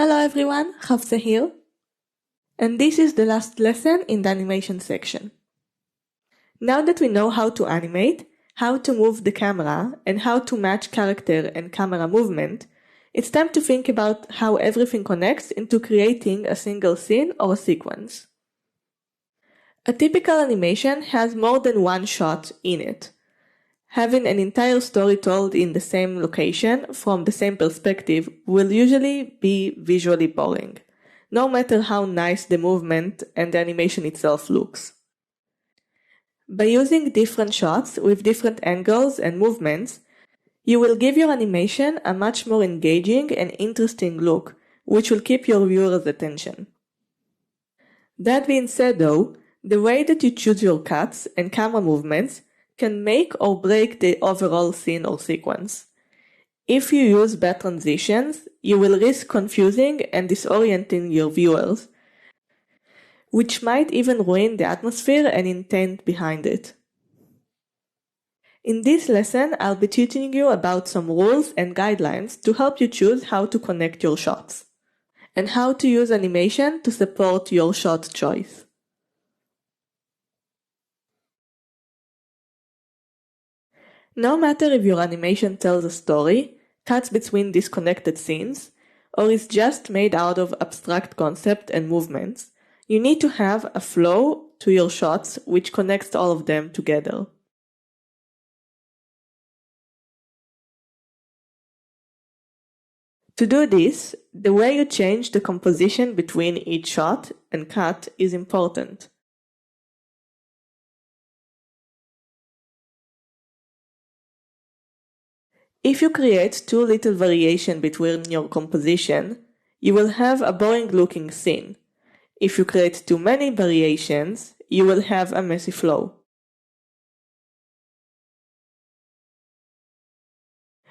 Hello everyone, Hafsa here. And this is the last lesson in the animation section. Now that we know how to animate, how to move the camera, and how to match character and camera movement, it's time to think about how everything connects into creating a single scene or a sequence. A typical animation has more than one shot in it. Having an entire story told in the same location from the same perspective will usually be visually boring, no matter how nice the movement and the animation itself looks. By using different shots with different angles and movements, you will give your animation a much more engaging and interesting look, which will keep your viewers' attention. That being said though, the way that you choose your cuts and camera movements can make or break the overall scene or sequence. If you use bad transitions, you will risk confusing and disorienting your viewers, which might even ruin the atmosphere and intent behind it. In this lesson, I'll be teaching you about some rules and guidelines to help you choose how to connect your shots, and how to use animation to support your shot choice. No matter if your animation tells a story, cuts between disconnected scenes, or is just made out of abstract concepts and movements, you need to have a flow to your shots which connects all of them together. To do this, the way you change the composition between each shot and cut is important. If you create too little variation between your composition, you will have a boring looking scene. If you create too many variations, you will have a messy flow.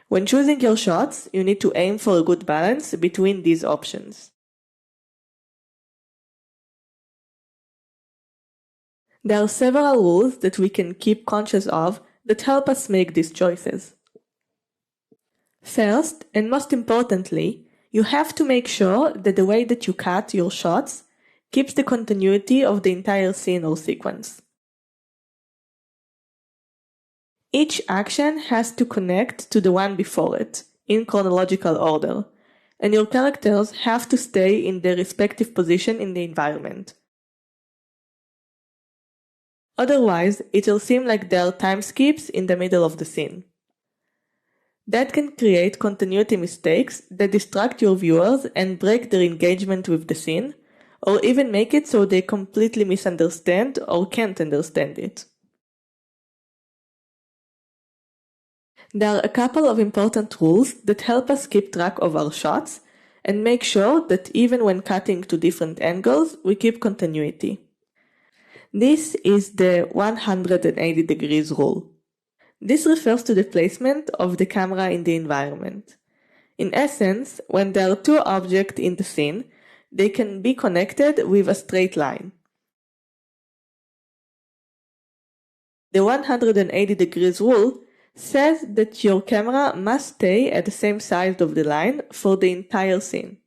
When choosing your shots, you need to aim for a good balance between these options. There are several rules that we can keep conscious of that help us make these choices. First, and most importantly, you have to make sure that the way that you cut your shots keeps the continuity of the entire scene or sequence. Each action has to connect to the one before it, in chronological order, and your characters have to stay in their respective position in the environment. Otherwise, it'll seem like there are time skips in the middle of the scene. That can create continuity mistakes that distract your viewers and break their engagement with the scene, or even make it so they completely misunderstand or can't understand it. There are a couple of important rules that help us keep track of our shots and make sure that even when cutting to different angles, we keep continuity. This is the 180 degrees rule. This refers to the placement of the camera in the environment. In essence, when there are two objects in the scene, they can be connected with a straight line. The 180 degrees rule says that your camera must stay at the same side of the line for the entire scene.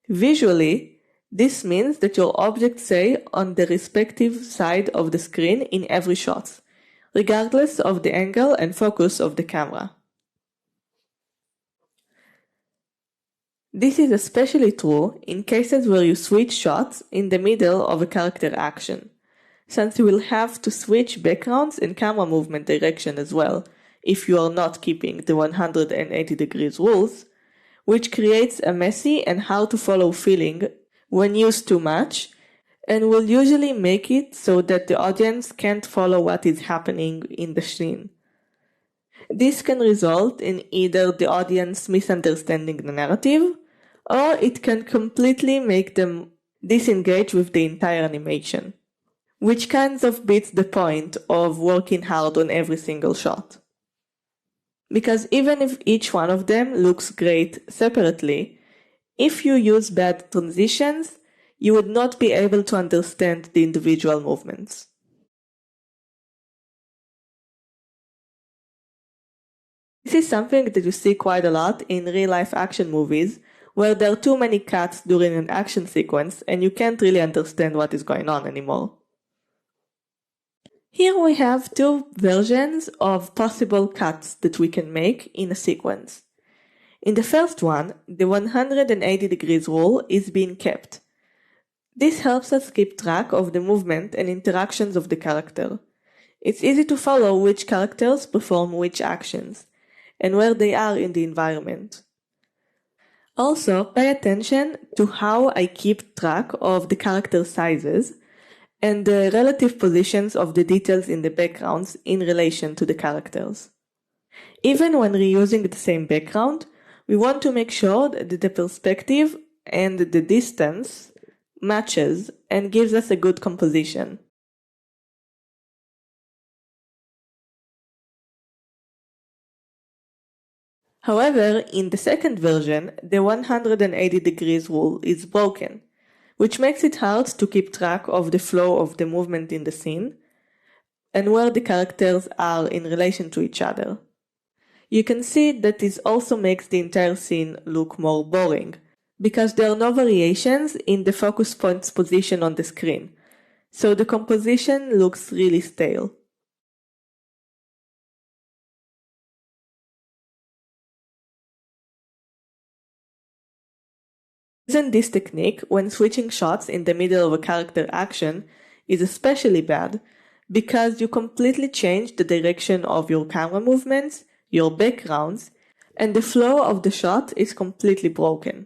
Visually, this means that your objects stay on the respective side of the screen in every shot, regardless of the angle and focus of the camera. This is especially true in cases where you switch shots in the middle of a character action, since you will have to switch backgrounds and camera movement direction as well if you are not keeping the 180 degrees rules, which creates a messy and hard to follow feeling when used too much, and will usually make it so that the audience can't follow what is happening in the scene. This can result in either the audience misunderstanding the narrative, or it can completely make them disengage with the entire animation, which kind of beats the point of working hard on every single shot. Because even if each one of them looks great separately, if you use bad transitions, you would not be able to understand the individual movements. This is something that you see quite a lot in real-life action movies, where there are too many cuts during an action sequence and you can't really understand what is going on anymore. Here we have two versions of possible cuts that we can make in a sequence. In the first one, the 180 degrees rule is being kept. This helps us keep track of the movement and interactions of the character. It's easy to follow which characters perform which actions, and where they are in the environment. Also, pay attention to how I keep track of the character sizes and the relative positions of the details in the backgrounds in relation to the characters. Even when reusing the same background, we want to make sure that the perspective and the distance matches and gives us a good composition. However, in the second version, the 180 degrees rule is broken, which makes it hard to keep track of the flow of the movement in the scene and where the characters are in relation to each other. You can see that this also makes the entire scene look more boring, because there are no variations in the focus point's position on the screen, so the composition looks really stale. Using this technique when switching shots in the middle of a character action is especially bad because you completely change the direction of your camera movements, your backgrounds, and the flow of the shot is completely broken.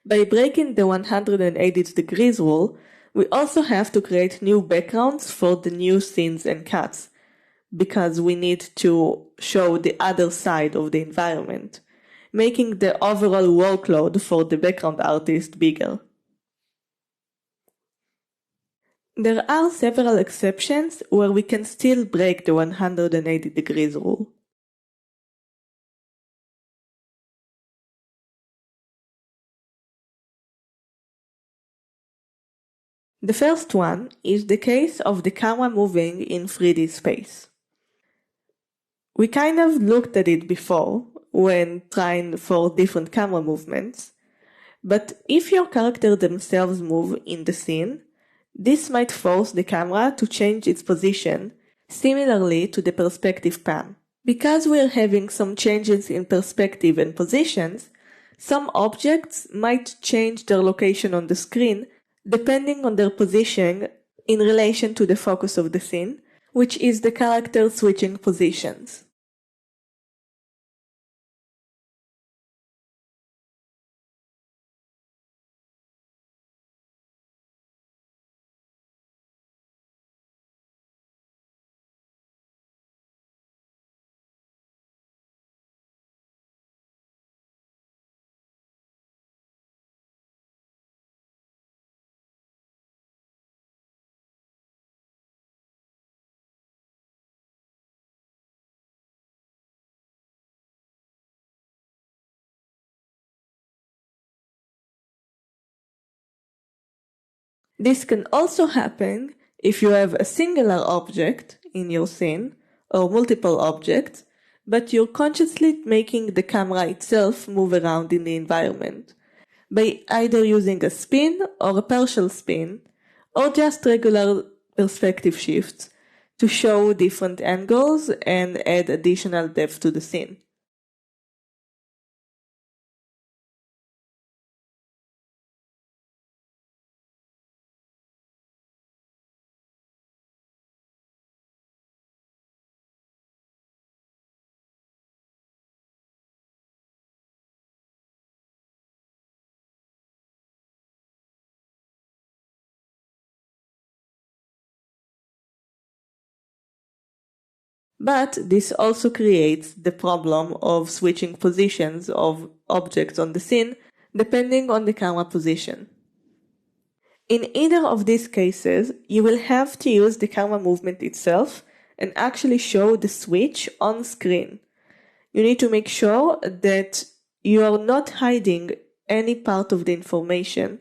By breaking the 180 degrees rule, we also have to create new backgrounds for the new scenes and cuts, because we need to show the other side of the environment, making the overall workload for the background artist bigger. There are several exceptions where we can still break the 180 degrees rule. The first one is the case of the camera moving in 3D space. We kind of looked at it before when trying for different camera movements, but if your character themselves move in the scene, this might force the camera to change its position similarly to the perspective pan. Because we're having some changes in perspective and positions, some objects might change their location on the screen depending on their position in relation to the focus of the scene, which is the character switching positions. This can also happen if you have a singular object in your scene or multiple objects, but you're consciously making the camera itself move around in the environment by either using a spin or a partial spin or just regular perspective shifts to show different angles and add additional depth to the scene. But this also creates the problem of switching positions of objects on the scene depending on the camera position. In either of these cases, you will have to use the camera movement itself and actually show the switch on screen. You need to make sure that you are not hiding any part of the information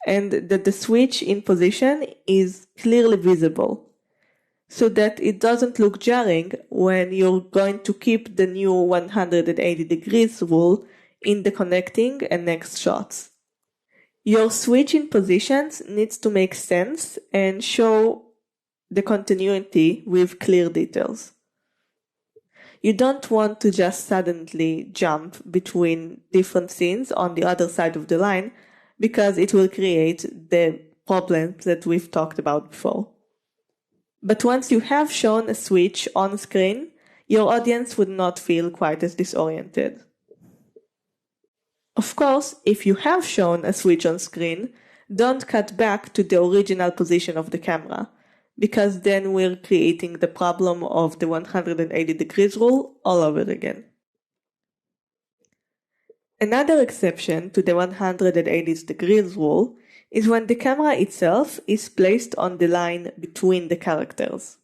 and that the switch in position is clearly visible, so that it doesn't look jarring when you're going to keep the new 180 degrees rule in the connecting and next shots. Your switch in positions needs to make sense and show the continuity with clear details. You don't want to just suddenly jump between different scenes on the other side of the line, because it will create the problems that we've talked about before. But once you have shown a switch on screen, your audience would not feel quite as disoriented. Of course, if you have shown a switch on screen, don't cut back to the original position of the camera, because then we're creating the problem of the 180 degrees rule all over again. Another exception to the 180 degrees rule is when the camera itself is placed on the line between the characters.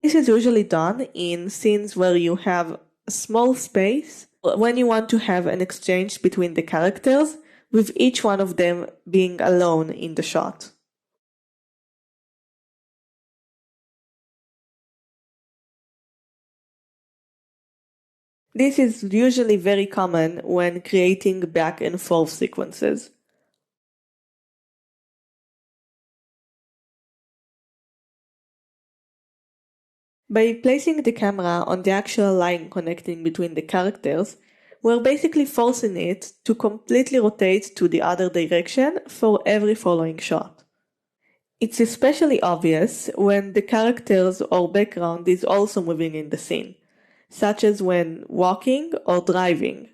This is usually done in scenes where you have a small space, when you want to have an exchange between the characters, with each one of them being alone in the shot. This is usually very common when creating back and forth sequences. By placing the camera on the actual line connecting between the characters, we're basically forcing it to completely rotate to the other direction for every following shot. It's especially obvious when the characters or background is also moving in the scene, such as when walking or driving,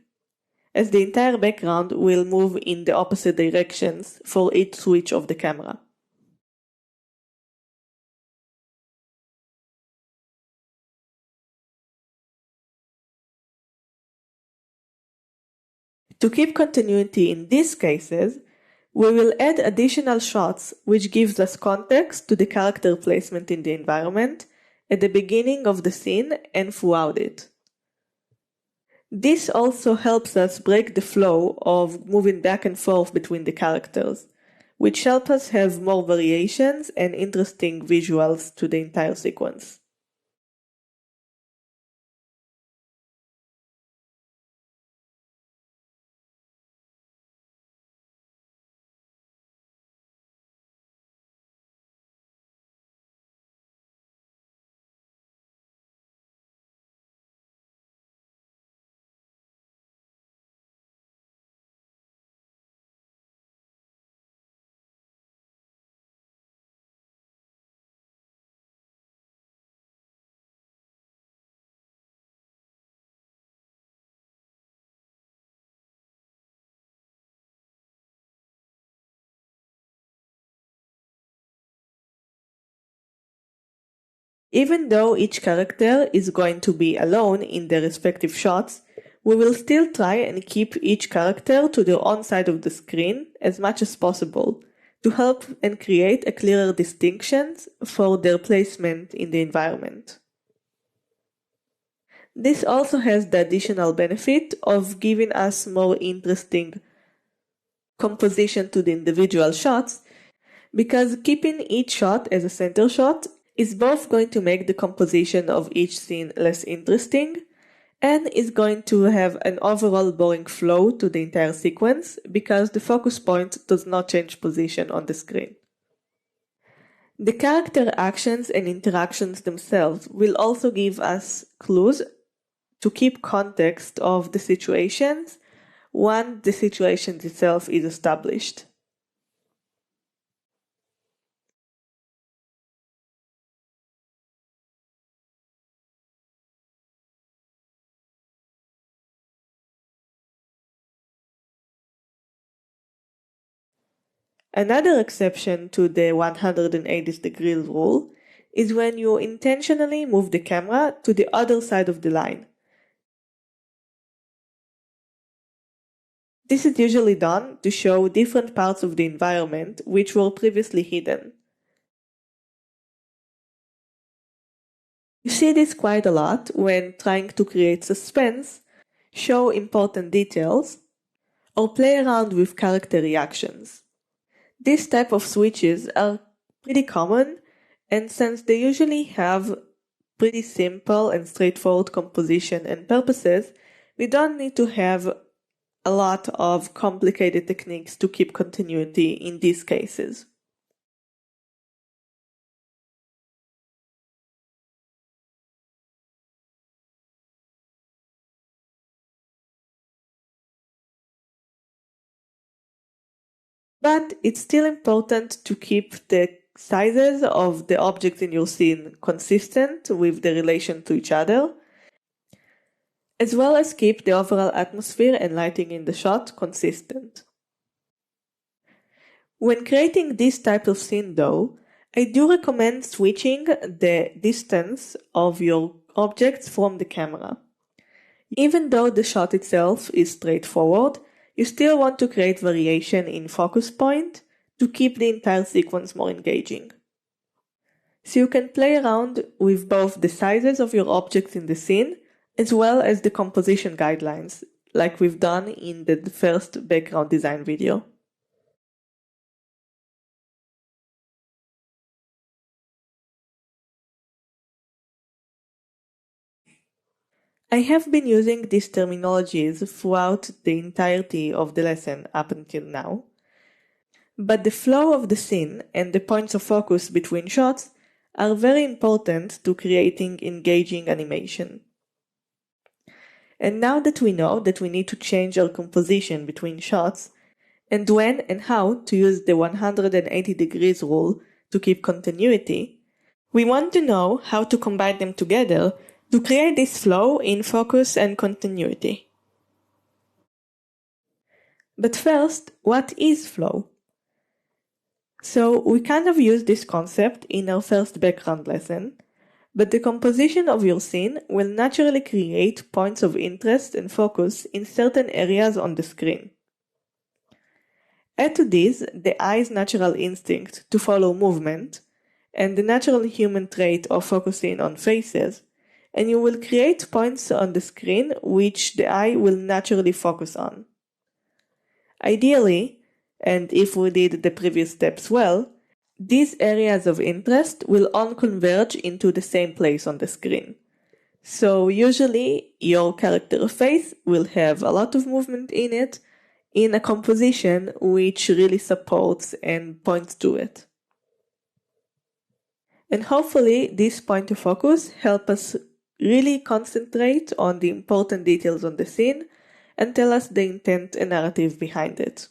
as the entire background will move in the opposite directions for each switch of the camera. To keep continuity in these cases, we will add additional shots which gives us context to the character placement in the environment at the beginning of the scene and throughout it. This also helps us break the flow of moving back and forth between the characters, which help us have more variations and interesting visuals to the entire sequence. Even though each character is going to be alone in their respective shots, we will still try and keep each character to their own side of the screen as much as possible, to help and create a clearer distinctions for their placement in the environment. This also has the additional benefit of giving us more interesting composition to the individual shots, because keeping each shot as a center shot is both going to make the composition of each scene less interesting, and is going to have an overall boring flow to the entire sequence, because the focus point does not change position on the screen. The character actions and interactions themselves will also give us clues to keep context of the situations once the situation itself is established. Another exception to the 180 degrees rule is when you intentionally move the camera to the other side of the line. This is usually done to show different parts of the environment which were previously hidden. You see this quite a lot when trying to create suspense, show important details, or play around with character reactions. These type of switches are pretty common and since they usually have pretty simple and straightforward composition and purposes, we don't need to have a lot of complicated techniques to keep continuity in these cases. But it's still important to keep the sizes of the objects in your scene consistent with the relation to each other, as well as keep the overall atmosphere and lighting in the shot consistent. When creating this type of scene though, I do recommend switching the distance of your objects from the camera. Even though the shot itself is straightforward, you still want to create variation in focus point to keep the entire sequence more engaging. So you can play around with both the sizes of your objects in the scene as well as the composition guidelines, like we've done in the first background design video. I have been using these terminologies throughout the entirety of the lesson up until now, but the flow of the scene and the points of focus between shots are very important to creating engaging animation. And now that we know that we need to change our composition between shots, and when and how to use the 180 degrees rule to keep continuity, we want to know how to combine them together to create this flow in focus and continuity. But first, what is flow? So we kind of used this concept in our first background lesson, but the composition of your scene will naturally create points of interest and focus in certain areas on the screen. Add to this the eye's natural instinct to follow movement and the natural human trait of focusing on faces, and you will create points on the screen which the eye will naturally focus on. Ideally, and if we did the previous steps well, these areas of interest will all converge into the same place on the screen. So usually your character face will have a lot of movement in it, in a composition which really supports and points to it. And hopefully this point of focus help us really concentrate on the important details on the scene and tell us the intent and narrative behind it.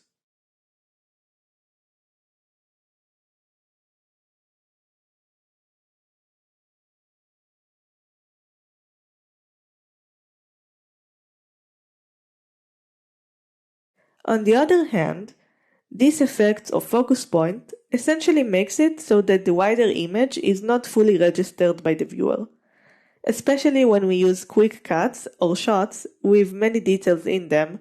On the other hand, this effect of focus point essentially makes it so that the wider image is not fully registered by the viewer, especially when we use quick cuts or shots with many details in them,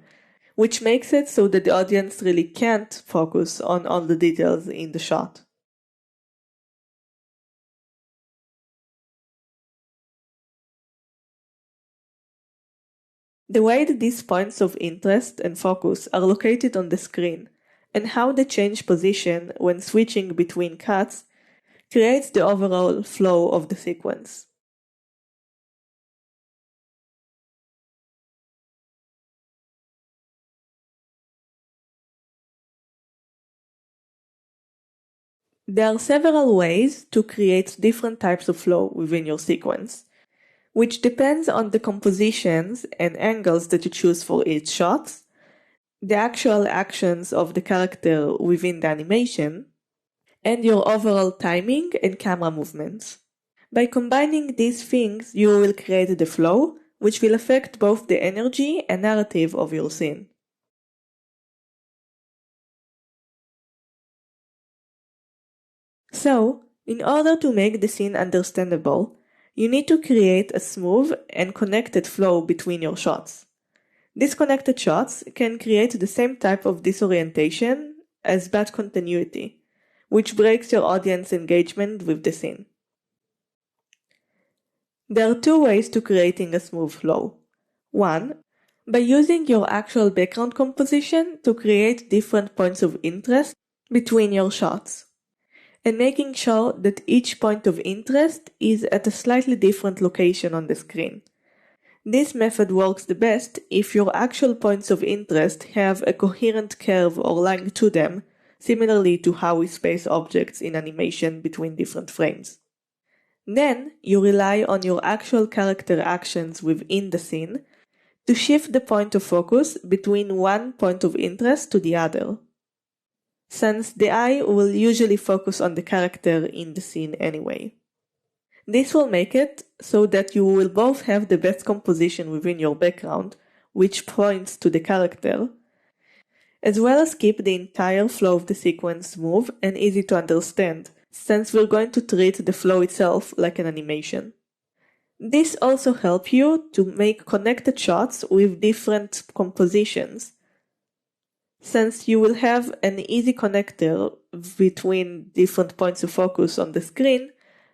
which makes it so that the audience really can't focus on all the details in the shot. The way that these points of interest and focus are located on the screen and how they change position when switching between cuts creates the overall flow of the sequence. There are several ways to create different types of flow within your sequence, which depends on the compositions and angles that you choose for each shot, the actual actions of the character within the animation, and your overall timing and camera movements. By combining these things, you will create the flow, which will affect both the energy and narrative of your scene. So, in order to make the scene understandable, you need to create a smooth and connected flow between your shots. Disconnected shots can create the same type of disorientation as bad continuity, which breaks your audience engagement with the scene. There are two ways to creating a smooth flow. One, by using your actual background composition to create different points of interest between your shots. and making sure that each point of interest is at a slightly different location on the screen. This method works the best if your actual points of interest have a coherent curve or line to them, similarly to how we space objects in animation between different frames. Then, you rely on your actual character actions within the scene to shift the point of focus between one point of interest to the other, since the eye will usually focus on the character in the scene anyway. This will make it so that you will both have the best composition within your background, which points to the character, as well as keep the entire flow of the sequence smooth and easy to understand, since we're going to treat the flow itself like an animation. This also helps you to make connected shots with different compositions, since you will have an easy connector between different points of focus on the screen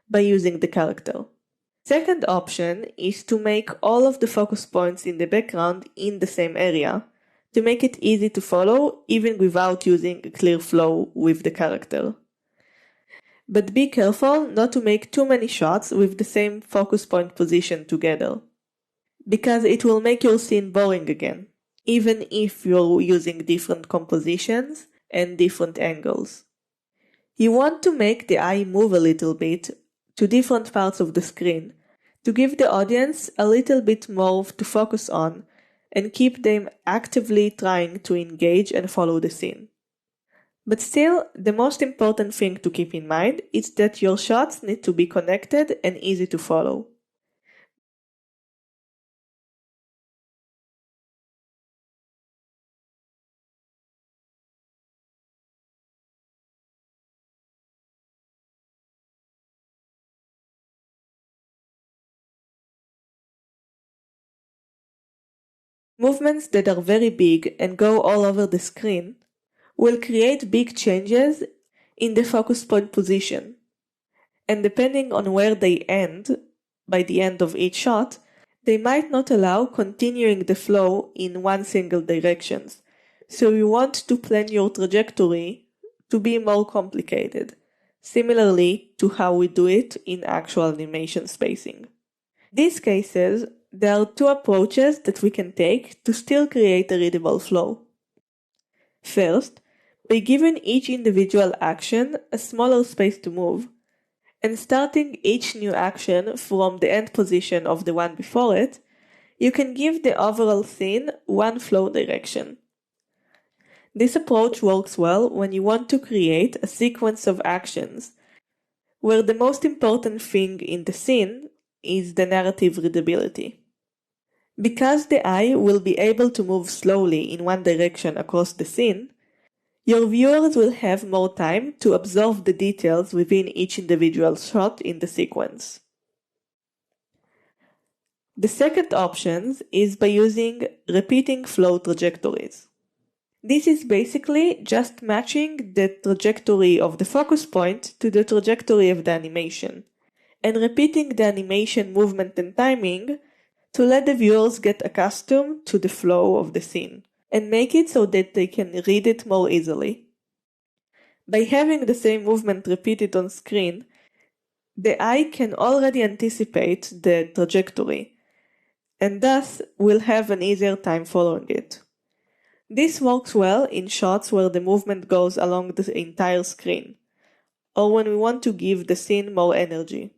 by using the character. Second option is to make all of the focus points in the background in the same area, to make it easy to follow even without using a clear flow with the character. But be careful not to make too many shots with the same focus point position together, because it will make your scene boring again, even if you're using different compositions and different angles. You want to make the eye move a little bit to different parts of the screen to give the audience a little bit more to focus on and keep them actively trying to engage and follow the scene. But still, the most important thing to keep in mind is that your shots need to be connected and easy to follow. Movements that are very big and go all over the screen will create big changes in the focus point position, and depending on where they end, by the end of each shot, they might not allow continuing the flow in one single direction, so you want to plan your trajectory to be more complicated, similarly to how we do it in actual animation spacing. In these cases, there are two approaches that we can take to still create a readable flow. First, by giving each individual action a smaller space to move, and starting each new action from the end position of the one before it, you can give the overall scene one flow direction. This approach works well when you want to create a sequence of actions, where the most important thing in the scene is the narrative readability. Because the eye will be able to move slowly in one direction across the scene, your viewers will have more time to absorb the details within each individual shot in the sequence. The second option is by using repeating flow trajectories. This is basically just matching the trajectory of the focus point to the trajectory of the animation, and repeating the animation movement and timing to let the viewers get accustomed to the flow of the scene, and make it so that they can read it more easily. By having the same movement repeated on screen, the eye can already anticipate the trajectory, and thus will have an easier time following it. This works well in shots where the movement goes along the entire screen, or when we want to give the scene more energy.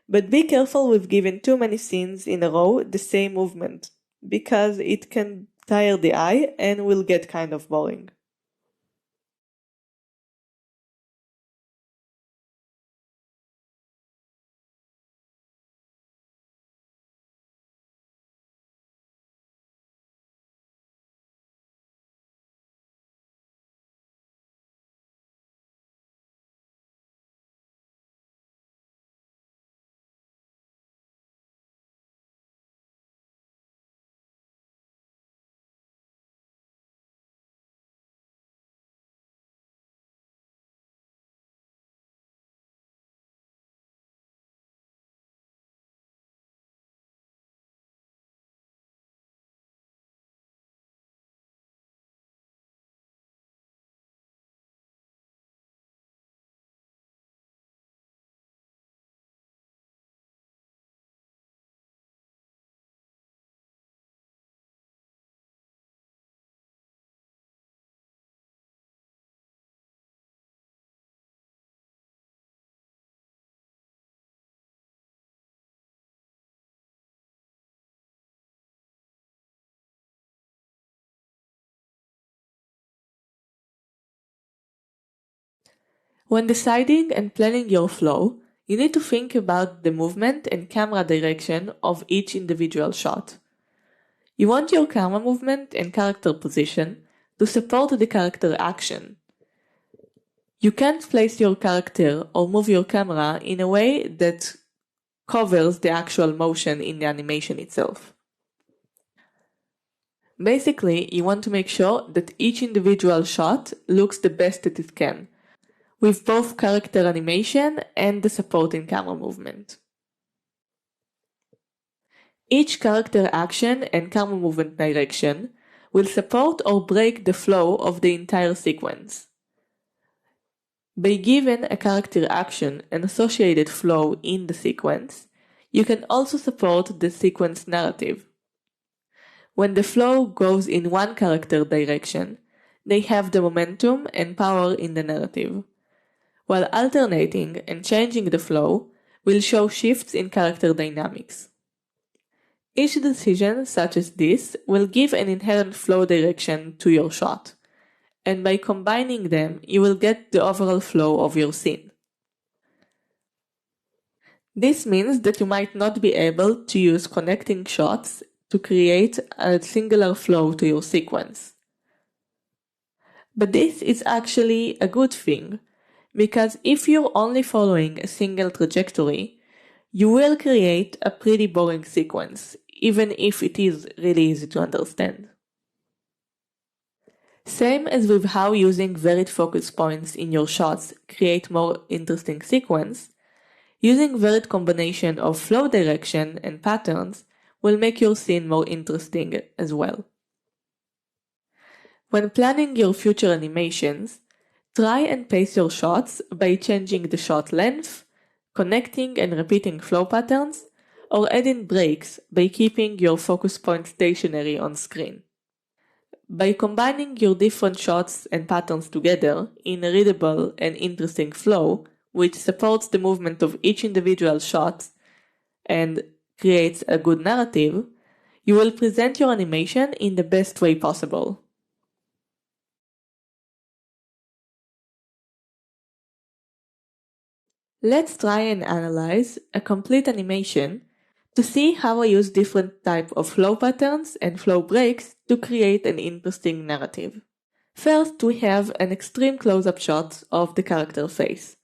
But be careful with giving too many scenes in a row the same movement, because it can tire the eye and will get kind of boring. When deciding and planning your flow, you need to think about the movement and camera direction of each individual shot. You want your camera movement and character position to support the character action. You can't place your character or move your camera in a way that covers the actual motion in the animation itself. Basically, you want to make sure that each individual shot looks the best that it can, with both character animation and the supporting camera movement. Each character action and camera movement direction will support or break the flow of the entire sequence. By giving a character action and associated flow in the sequence, you can also support the sequence narrative. When the flow goes in one character direction, they have the momentum and power in the narrative, while alternating and changing the flow will show shifts in character dynamics. Each decision such as this will give an inherent flow direction to your shot, and by combining them you will get the overall flow of your scene. This means that you might not be able to use connecting shots to create a singular flow to your sequence. But this is actually a good thing, because if you're only following a single trajectory, you will create a pretty boring sequence, even if it is really easy to understand. Same as with how using varied focus points in your shots create more interesting sequence, using varied combination of flow direction and patterns will make your scene more interesting as well. When planning your future animations, try and pace your shots by changing the shot length, connecting and repeating flow patterns, or adding breaks by keeping your focus point stationary on screen. By combining your different shots and patterns together in a readable and interesting flow, which supports the movement of each individual shot and creates a good narrative, you will present your animation in the best way possible. Let's try and analyze a complete animation to see how I use different types of flow patterns and flow breaks to create an interesting narrative. First, we have an extreme close-up shot of the character face.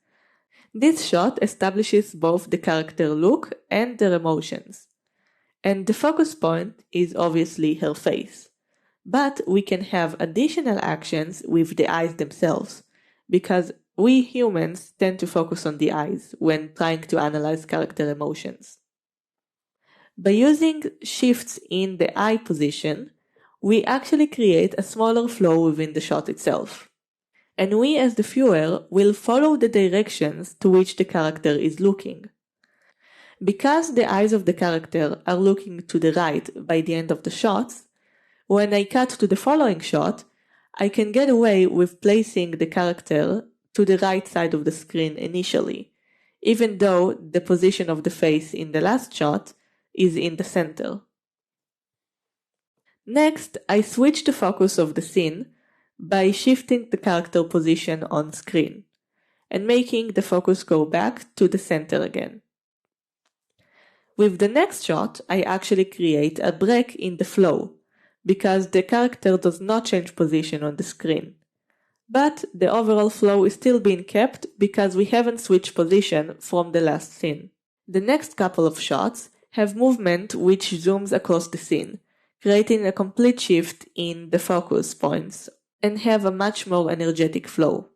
This shot establishes both the character look and their emotions. And the focus point is obviously her face. But we can have additional actions with the eyes themselves, because we humans tend to focus on the eyes when trying to analyze character emotions. By using shifts in the eye position, we actually create a smaller flow within the shot itself. And we as the viewer will follow the directions to which the character is looking. Because the eyes of the character are looking to the right by the end of the shots, when I cut to the following shot, I can get away with placing the character to the right side of the screen initially, even though the position of the face in the last shot is in the center. Next, I switch the focus of the scene by shifting the character position on screen and making the focus go back to the center again. With the next shot, I actually create a break in the flow because the character does not change position on the screen. But the overall flow is still being kept because we haven't switched position from the last scene. The next couple of shots have movement which zooms across the scene, creating a complete shift in the focus points and have a much more energetic flow.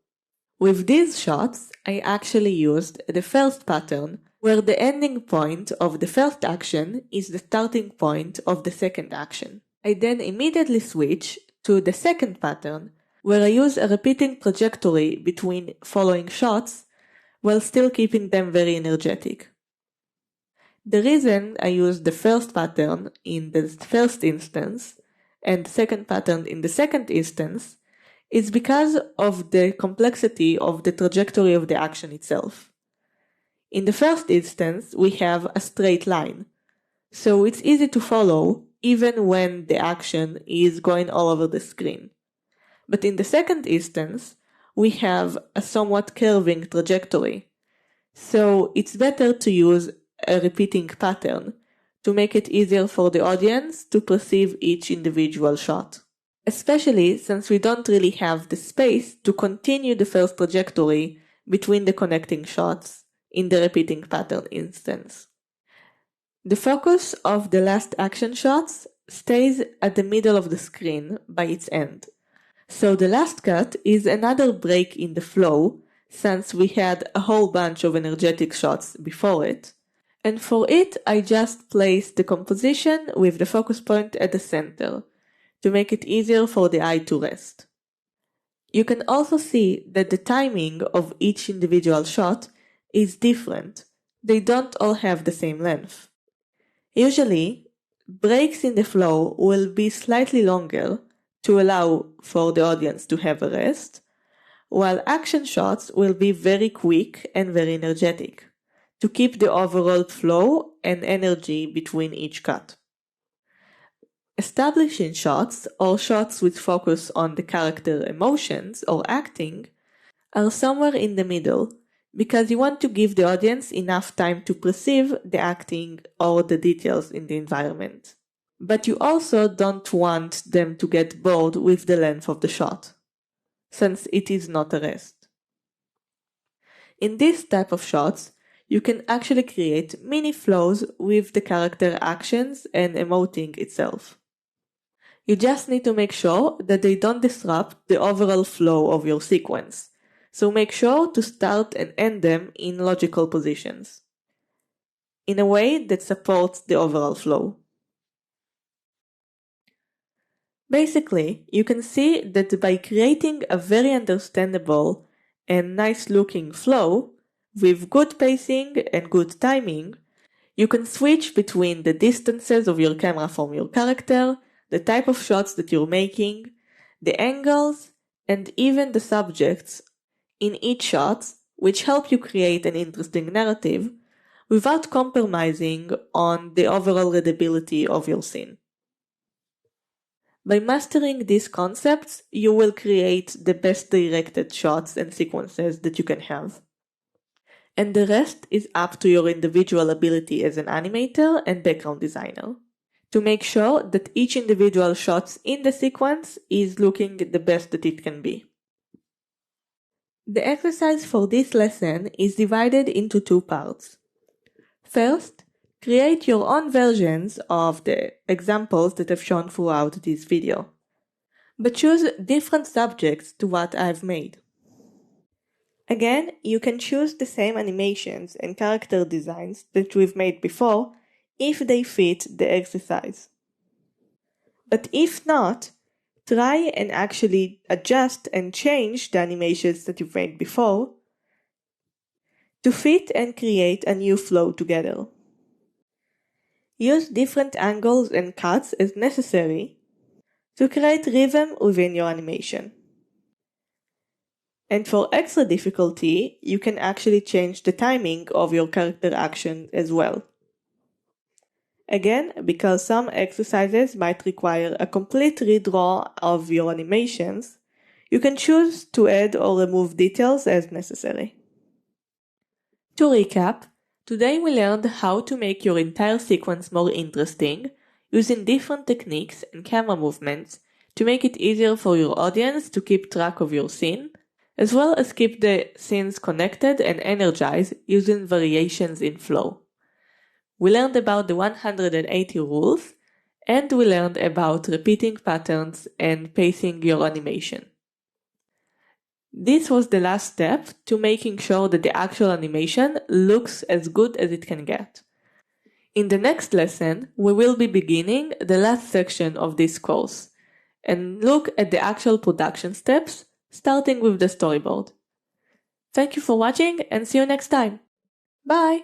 With these shots, I actually used the first pattern where the ending point of the first action is the starting point of the second action. I then immediately switch to the second pattern where I use a repeating trajectory between following shots while still keeping them very energetic. The reason I use the first pattern in the first instance and the second pattern in the second instance is because of the complexity of the trajectory of the action itself. In the first instance, we have a straight line, so it's easy to follow even when the action is going all over the screen. But in the second instance, we have a somewhat curving trajectory. So it's better to use a repeating pattern to make it easier for the audience to perceive each individual shot. Especially since we don't really have the space to continue the first trajectory between the connecting shots in the repeating pattern instance. The focus of the last action shots stays at the middle of the screen by its end. So the last cut is another break in the flow, since we had a whole bunch of energetic shots before it. And for it, I just placed the composition with the focus point at the center, to make it easier for the eye to rest. You can also see that the timing of each individual shot is different. They don't all have the same length. Usually, breaks in the flow will be slightly longer to allow for the audience to have a rest, while action shots will be very quick and very energetic, to keep the overall flow and energy between each cut. Establishing shots, or shots with focus on the character emotions or acting, are somewhere in the middle, because you want to give the audience enough time to perceive the acting or the details in the environment. But you also don't want them to get bored with the length of the shot, since it is not a rest. In this type of shots, you can actually create mini flows with the character actions and emoting itself. You just need to make sure that they don't disrupt the overall flow of your sequence, so make sure to start and end them in logical positions, in a way that supports the overall flow. Basically, you can see that by creating a very understandable and nice looking flow, with good pacing and good timing, you can switch between the distances of your camera from your character, the type of shots that you're making, the angles, and even the subjects in each shot, which help you create an interesting narrative without compromising on the overall readability of your scene. By mastering these concepts, you will create the best directed shots and sequences that you can have. And the rest is up to your individual ability as an animator and background designer, to make sure that each individual shot in the sequence is looking the best that it can be. The exercise for this lesson is divided into 2 parts. First, create your own versions of the examples that I've shown throughout this video, but choose different subjects to what I've made. Again, you can choose the same animations and character designs that we've made before if they fit the exercise. But if not, try and actually adjust and change the animations that you've made before to fit and create a new flow together. Use different angles and cuts as necessary to create rhythm within your animation. And for extra difficulty, you can actually change the timing of your character action as well. Again, because some exercises might require a complete redraw of your animations, you can choose to add or remove details as necessary. To recap, today we learned how to make your entire sequence more interesting using different techniques and camera movements to make it easier for your audience to keep track of your scene, as well as keep the scenes connected and energized using variations in flow. We learned about the 180 rules, and we learned about repeating patterns and pacing your animation. This was the last step to making sure that the actual animation looks as good as it can get. In the next lesson, we will be beginning the last section of this course and look at the actual production steps, starting with the storyboard. Thank you for watching and see you next time. Bye!